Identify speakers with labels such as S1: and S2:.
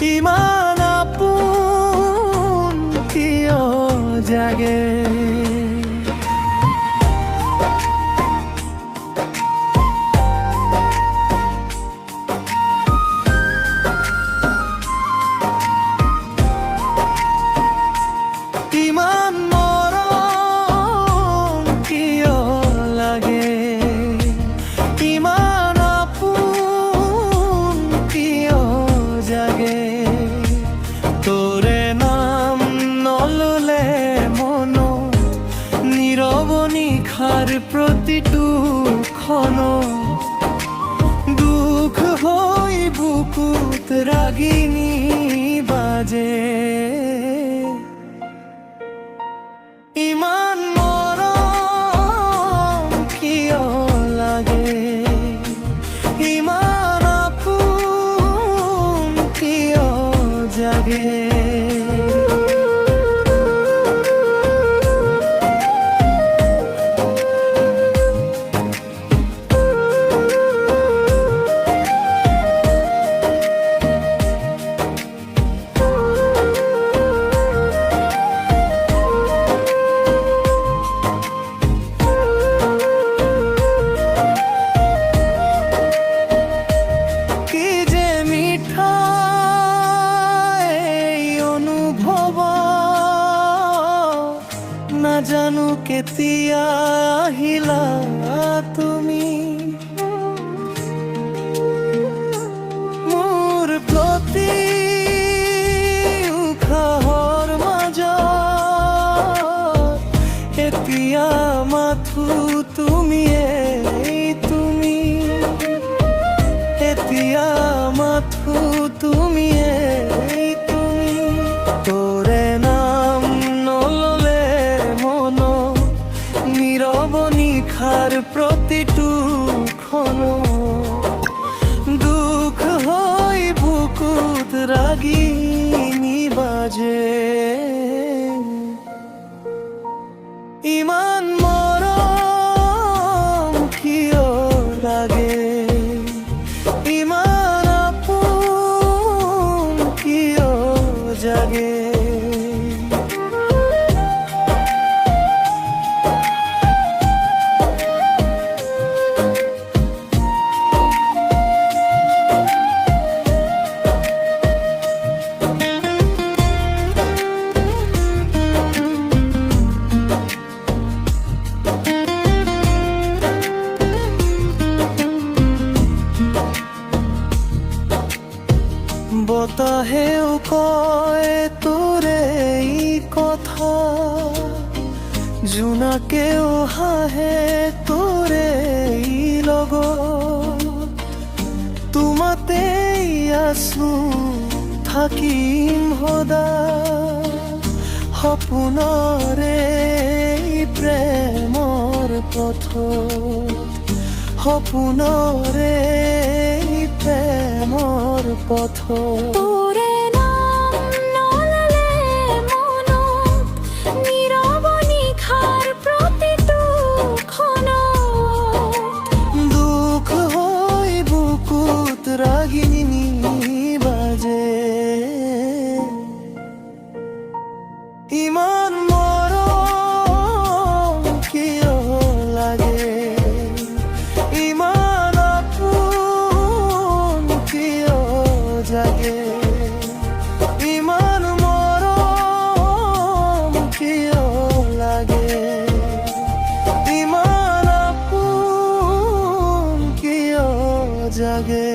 S1: ইমান আপোন কিয় জাগে। ইমান মৰম কিয় লাগে, ইমান আপোন কিয় জাগে। তোৰে নাম নললে মন নীৰৱ নিশাৰ প্ৰতিটো ক্ষণ দুখ হৈ বুকুত ৰাগিনী বাজে। ইমান মৰম কিয় লাগে, ইমান আপোন কিয় জাগে। নাজানো কেতিয়া আহিলা তুমি, মোৰ প্ৰতি উশাহৰ মাজত এতিয়া মাথো তুমিয়ে তুমি, এতিয়া মাথো তুমিয়ে তুমি। তোৰে নাম নললে নীৰৱ নিশাৰ প্ৰতিটো ক্ষণ দুখ হৈ বুকুত ৰাগিনী বাজে। ইমান মৰম কিয় লাগে, ইমান আপোন কিয় জাগে। বতাহেও কয় তোৰে কথা, জোনাকেও হাঁহে তোৰে লগত। তোমাতেই আছো থাকিম সদায়, সপোনৰে প্ৰেমৰ পথত, সপোনৰে প্ৰেমৰ পথত।
S2: তোৰে নাম নললে মনত নীৰৱ নিশাৰ প্ৰতিটো ক্ষণ
S1: দুখ হৈ বুকুত ৰাগিনী বাজে। ইমান মৰম কিয় লাগে, ইমান আপোন কিয় জাগে। ইমান মৰম কিয় লাগে, ইমান আপোন কিয় জাগে।